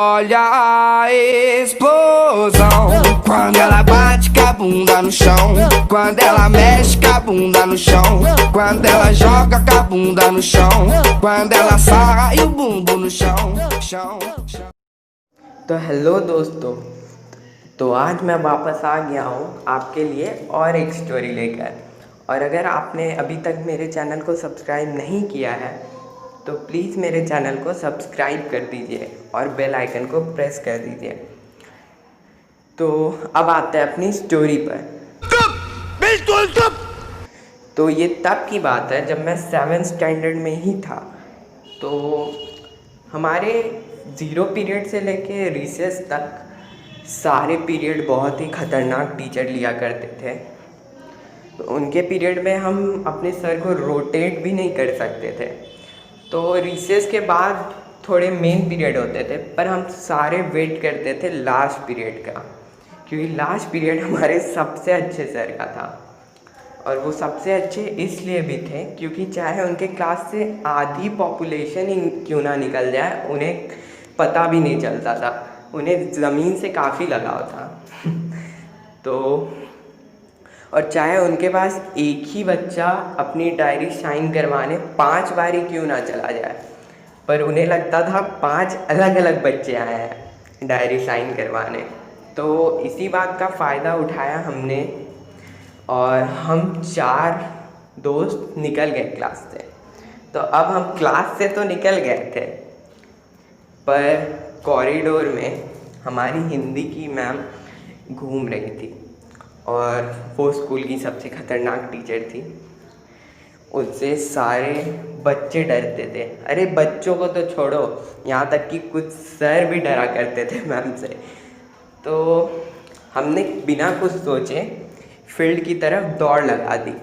Olha a explosão quando ela bate com a bunda no chão, quando ela mexe com a bunda no chão, quando ela joga com a bunda no chão, quando ela sarra e o bumbum no chão, chão. तो hello दोस्तों, तो आज मैं वापस आ गया हूँ आपके लिए और एक स्टोरी लेकर। और अगर आपने अभी तक मेरे चैनल को सब्सक्राइब नहीं किया है तो प्लीज़ मेरे चैनल को सब्सक्राइब कर दीजिए और बेल आइकन को प्रेस कर दीजिए। तो अब आते हैं अपनी स्टोरी पर। बिल्कुल चुप। तो ये तब की बात है जब मैं 7th स्टैंडर्ड में ही था। तो हमारे 0 पीरियड से लेके रिसेस तक सारे पीरियड बहुत ही ख़तरनाक टीचर लिया करते थे। तो उनके पीरियड में हम अपने सर को रोटेट भी नहीं कर सकते थे। तो रिसेस के बाद थोड़े मेन पीरियड होते थे, पर हम सारे वेट करते थे लास्ट पीरियड का, क्योंकि लास्ट पीरियड हमारे सबसे अच्छे सर का था। और वो सबसे अच्छे इसलिए भी थे क्योंकि चाहे उनके क्लास से आधी पॉपुलेशन ही क्यों ना निकल जाए, उन्हें पता भी नहीं चलता था, उन्हें ज़मीन से काफ़ी लगाव था। तो और चाहे उनके पास एक ही बच्चा अपनी डायरी साइन करवाने 5 बार ही क्यों ना चला जाए, पर उन्हें लगता था 5 अलग अलग बच्चे आए हैं डायरी साइन करवाने। तो इसी बात का फ़ायदा उठाया हमने और हम 4 दोस्त निकल गए क्लास से। तो अब हम क्लास से तो निकल गए थे, पर कॉरिडोर में हमारी हिंदी की मैम घूम रही थी और वो स्कूल की सबसे ख़तरनाक टीचर थी। उससे सारे बच्चे डरते थे। अरे बच्चों को तो छोड़ो, यहाँ तक कि कुछ सर भी डरा करते थे मैम से। तो हमने बिना कुछ सोचे फील्ड की तरफ दौड़ लगा दी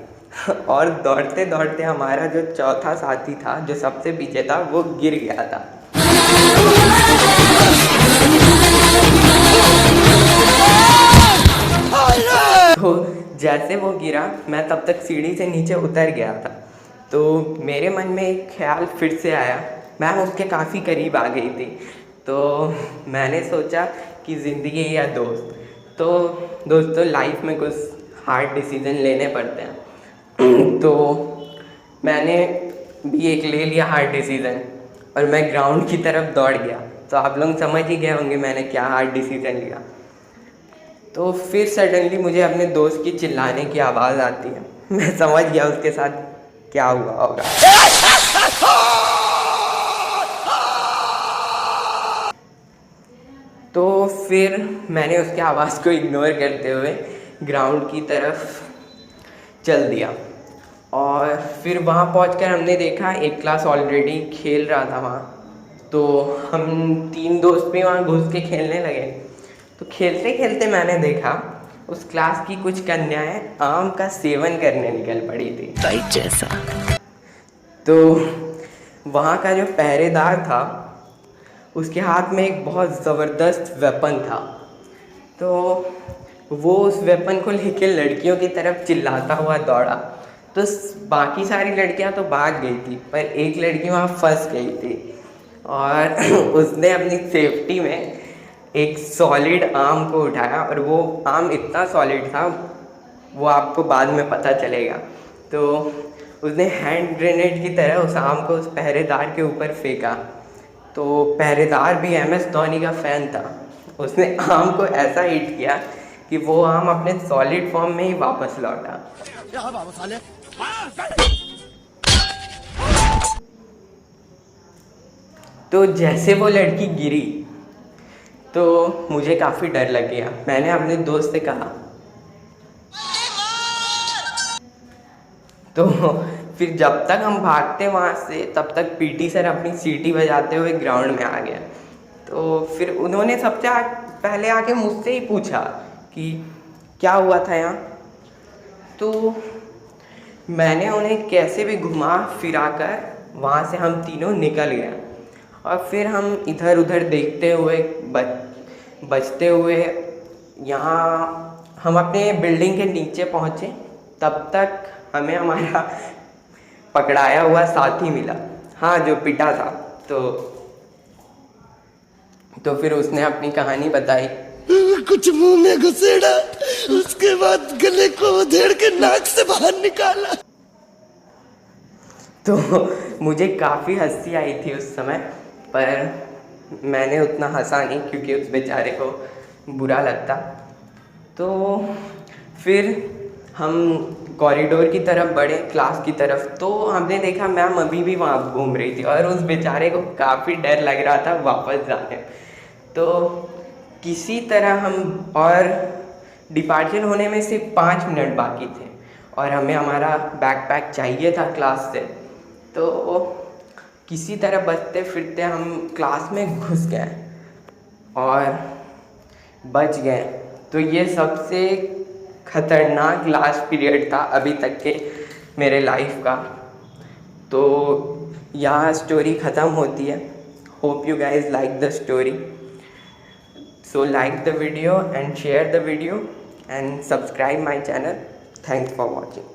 और दौड़ते दौड़ते हमारा जो चौथा साथी था, जो सबसे पीछे था, वो गिर गया था। तो जैसे वो गिरा, मैं तब तक सीढ़ी से नीचे उतर गया था। तो मेरे मन में एक ख्याल फिर से आया, मैं उसके काफ़ी करीब आ गई थी। तो मैंने सोचा कि ज़िंदगी या दोस्त, तो दोस्तों लाइफ में कुछ हार्ड डिसीज़न लेने पड़ते हैं। तो मैंने भी एक ले लिया हार्ड डिसीज़न और मैं ग्राउंड की तरफ दौड़ गया। तो आप लोग समझ ही गए होंगे मैंने क्या हार्ड डिसीज़न लिया। तो फिर सडनली मुझे अपने दोस्त की चिल्लाने की आवाज़ आती है। मैं समझ गया उसके साथ क्या हुआ होगा। तो फिर मैंने उसकी आवाज़ को इग्नोर करते हुए ग्राउंड की तरफ चल दिया। और फिर वहाँ पहुंचकर हमने देखा एक क्लास ऑलरेडी खेल रहा था वहाँ। तो हम 3 दोस्त भी वहाँ घुस के खेलने लगे। तो खेलते खेलते मैंने देखा उस क्लास की कुछ कन्याएं आम का सेवन करने निकल पड़ी थी। सही जैसा। तो वहाँ का जो पहरेदार था, उसके हाथ में एक बहुत ज़बरदस्त वेपन था। तो वो उस वेपन को लेकर लड़कियों की तरफ चिल्लाता हुआ दौड़ा। तो बाकी सारी लड़कियां तो भाग गई थी, पर एक लड़की वहाँ फंस गई थी और उसने अपनी सेफ्टी में एक सॉलिड आम को उठाया। और वो आम इतना सॉलिड था, वो आपको बाद में पता चलेगा। तो उसने हैंड ग्रेनेड की तरह उस आम को उस पहरेदार के ऊपर फेंका। तो पहरेदार भी MS धोनी का फ़ैन था। उसने आम को ऐसा हिट किया कि वो आम अपने सॉलिड फॉर्म में ही वापस लौटा। तो जैसे वो लड़की गिरी तो मुझे काफ़ी डर लग गया। मैंने अपने दोस्त से कहा। तो फिर जब तक हम भागते वहाँ से, तब तक PT सर अपनी सीटी बजाते हुए ग्राउंड में आ गया। तो फिर उन्होंने सबसे पहले आके मुझसे ही पूछा कि क्या हुआ था यहाँ। तो मैंने उन्हें कैसे भी घुमा फिरा कर वहाँ से हम तीनों निकल गए। और फिर हम इधर उधर देखते हुए बचते हुए यहाँ हम अपने बिल्डिंग के नीचे पहुँचे। तब तक हमें हमारा पकड़ाया हुआ साथी मिला, हाँ, जो पिटा था। तो फिर उसने अपनी कहानी बताई। कुछ मुंह में घुसेड़ा, उसके बाद गले को उधेड़ के नाक से बाहर निकाला। तो मुझे काफ़ी हंसी आई थी उस समय, पर मैंने उतना हंसा नहीं क्योंकि उस बेचारे को बुरा लगता। तो फिर हम कॉरिडोर की तरफ बढ़े, क्लास की तरफ, तो हमने देखा मैम अभी भी वहाँ घूम रही थी और उस बेचारे को काफ़ी डर लग रहा था वापस जाने। तो किसी तरह हम, और डिपार्चर होने में सिर्फ 5 मिनट बाकी थे और हमें हमारा बैकपैक चाहिए था क्लास से। तो किसी तरह बचते फिरते हम क्लास में घुस गए और बच गए। तो ये सबसे ख़तरनाक लास्ट पीरियड था अभी तक के मेरे लाइफ का। तो यहाँ स्टोरी ख़त्म होती है। Hope you guys like the story. So like the video and share the video and subscribe my channel. Thanks for watching.